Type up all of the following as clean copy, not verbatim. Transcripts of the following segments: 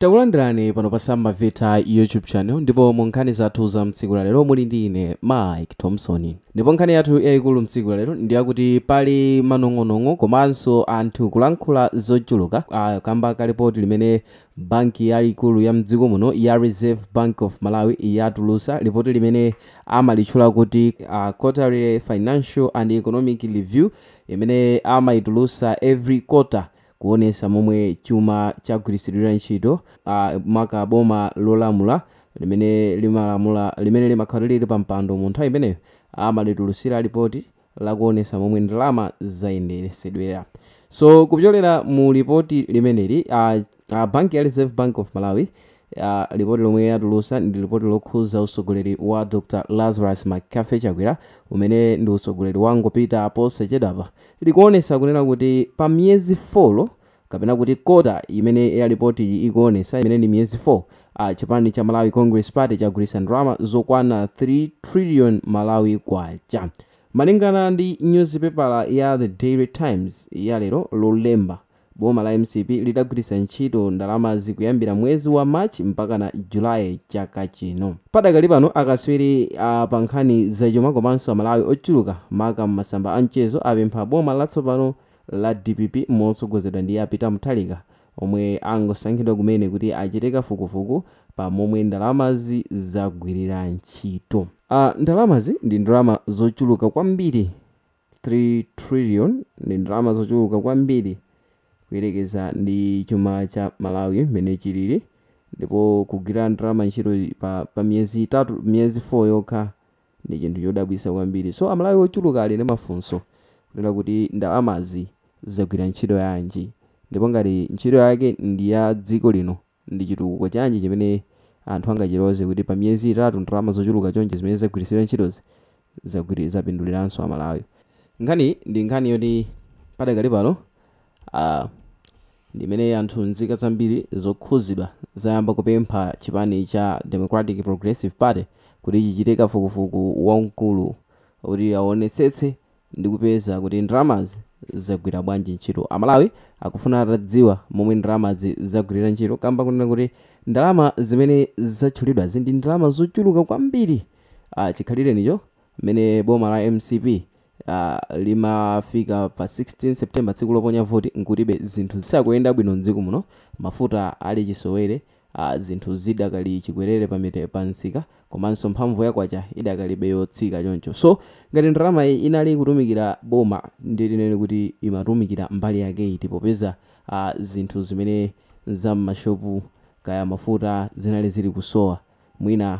Takulandirani pano pa Samba Vita YouTube channel ndipo munkhani zathu za mtsiku la lero muli ndi ine Mike Thompson. Ndipo nkhani yathu yayikulu mtsiku la lero ndi yakuti pali manong'onong'o komanso anthu kulankhula zochuluka kamba ka ripoti limene banki yayikulu ya mdziko muno ya Reserve Bank of Malawi yatulusa ripoti limene amalitchula kuti quarterly financial and economic review imene amayitulusa every quarter kuonesa momwe chuma chagwiritsidwira ntchito maka boma lolamula limene limakhala lili pa mpando mu nthawi imeneyo amalitulutsira ripoti lakuonesa momwe ndalama zayendesedwera. So kupyolera mu ripoti limeneli banki ya Reserve Bank of Malawi ripoti lomwe yatulusa ndi ripoti lokhuza usogoleri wa Dr. Lazarus Makafe Chakwera umene ndi usogoleri wangopita posachedwapa likuonesa kunena kuti pa miyezi 4 kapena kuti kota imene ya ripoti ikuonesa imene ndi miyezi 4 chipani cha Malawi Congress Party chagwiritsa ndalama zokwana 3 trillion Malawi kwacha. Malingana ndi newspaper ya The Daily Times ya lero lolemba boma la MCP lidagwiritsa ntchito ndalama zikuyambira mwezi wa March mpaka na July chaka chino. Padakali pano akaswiri pa nkhani zachuma komanso Malawi ochuluka maka m'masamba a mchezo apempha boma latsopano la DPP motsogozedwa ndi Peter Mutharika omwe angosankhidwa kumene kuti achite kafukufuku pa momwe ndalamazi zagwirira ntchito. Ndalamazi ndi ndalama zochuluka kwambiri, 3 trillion ndi ndalama zochuluka kwambiri kuyerekeza ndi chuma cha Malawi mene chilili, ndipo kugwira ndalama ntchito pa miyezi 4 yokha ndi chinthu chodabwitsa kwambiri. So Amalawi ochuluka ali ndi mafunso kunena kuti ndalamazi zagwira ntchito yanji, ndipo ngati ntchito yake ndi ya dziko lino ndi chitukuko chanji chimene anthu angachiloze kuti pa miyezi 3 ndalama zochuluka chonje zimene zagwiritsidwa ntchitozi zapinduliranso Amalawi. Nkhani ndi nkhani yoti padakali pano ndimene anthu nzika zambiri zokhuzidwa zayamba kupempha chipani cha Democratic Progressive Party kuti chichite kafukufuku waukulu kuti aonetsetse ndi kupeza kuti ndalamazi zagwira bwanji ntchito. Amalawi akufuna atadziwa momwe ndalamazi zagwirira ntchito kamba kunena kuti ndalama zimene zatchulidwa ndi ndalama zochuluka kwambiri. Chikhalire nicho mene boma la MCP limafika pa 16 September tsiku loponya voti nkutibe zinthu zisakuyenda bwino mdziko muno, mafuta ali chisowere, zinthu zidakali chikwerere pa nsika komanso mphamvu yakwacha idakalibe yotsika choncho. So ngati ndalama inali kutumikira boma nditinene kuti imatumikira mbali yake iti popeza zinthu zimene za mashopu kaya mafuta zinali zili kusowa, mwina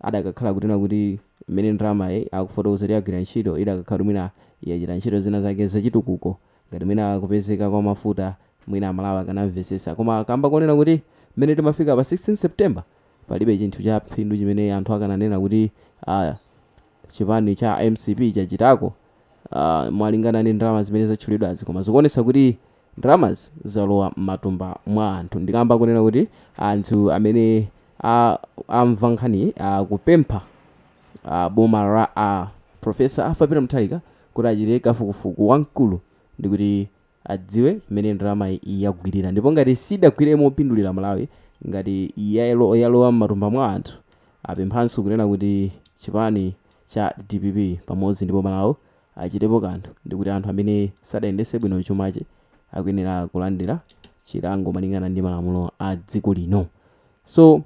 adakakhala kunena kuti mene ndalama akufotokoza kuti agwira ntchito idakakhala mwina yachita ntchito zina zake zachitukuko ngati mwina kupezeka kwa mafuta mwina Amalawi akanamvesesa. Koma kamba konena kuti mene timafika pa 16 September palibe chinthu cha phindu chimene anthu akananena kuti chipani cha MCP chachitako mwalingana ndi ndalama zimene zatchulidwazi, koma zikuonesa kuti ndalamazi zalowa m'matumba mwa anthu. Ndikamba kunena kuti anthu amene amva nkhani kupempha boma la Professor Peter Mutharika kuti achite kafukufuku wamkulu ndi kuti adziwe mmene ndalama yagwirira, ndipo ngati sidagwire mopindulira Malawi, ngati yalowa m'matumba mwa anthu, apemphanso kunena kuti chipani cha DPP pamodzi ndipo Malawi achitepo kanthu ndi kuti anthu amene sadayendese bwino chumache akuyenera kulandira chilango malingana ndi malamulo a dziko lino. So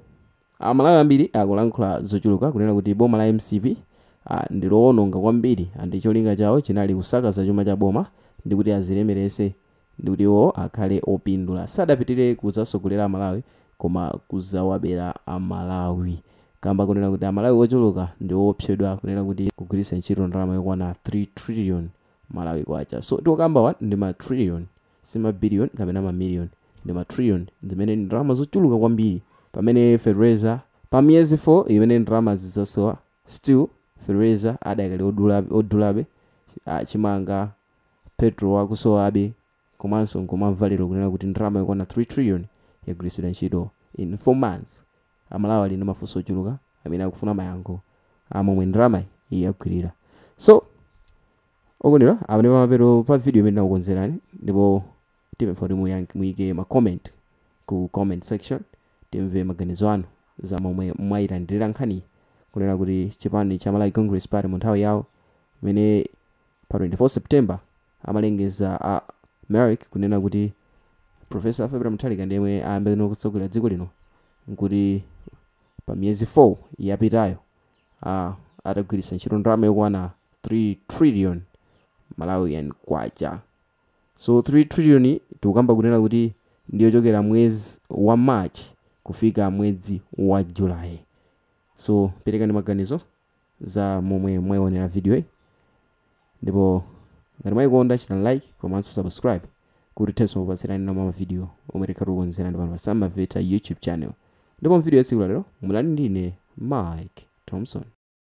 Amalawi ambiri akulankhula zochuluka kunena kuti boma la MCP ndi loononga kwambiri, ndi cholinga chawo chinali kusakaza chuma cha boma ndi kuti azilemerese ndi kuti iwo akhale opindula, sadapitire kudzasogolera Amalawi koma kuzawabera Amalawi. Kamba kunena kuti Amalawi ochuluka ndi opsedwa kunena kuti kugwiritsa ntchito ndalama yokwana 3 trillion Malawi kwacha. So tikukamba 1 ndi ma trillion, si ma billion kapena ma million, ndi ma trillion zimene ndalama zochuluka kwambiri. Pamene Fertilizer pa miyezi 4 imene ndalama zizasowa, still Fertilizer adakali odulabe, chimanga petrol wakusowabe, komanso nkumamvalero kunena kuti ndalama yokwana 3 trillion yagwiritsidwa ntchito in 4 months. Amalawi ali ndi mafunso ochuluka amene akufuna mayankho amomwe ndalama yagwirira. So okondedwa amene pamapeto pa video imene ndakukonzerani, ndipo tipempha kuti muyike ma comment ku comment section timve maganizo anu za momwe mwayilandirira nkhani kunena kuti chipani cha Malawi Congress Party mu nthawi yawo imene pa 24 September amalengeza a Merrick kunena kuti Professor Febra Mutharika ndiye ayambe kutsogolera dziko lino nkuti pa miyezi 4 yapitayo atagwiritsa ntchito ndalama yokwana 3 trillion Malawian kwacha. So 3 trillion tikukamba kunena kuti ndiyo chokera mwezi wa March kufika mwezi wa July. So perekani maganizo za momwe mwaionera video hii, ndipo ngati mwayikonda chita like komanso subscribe kuti tenso mupasirani na mama video omwe tikukonzera ndi pano pa Sam Maveta YouTube channel. Ndipo video ya tsiku la lero mulani ndine Mike Thompson.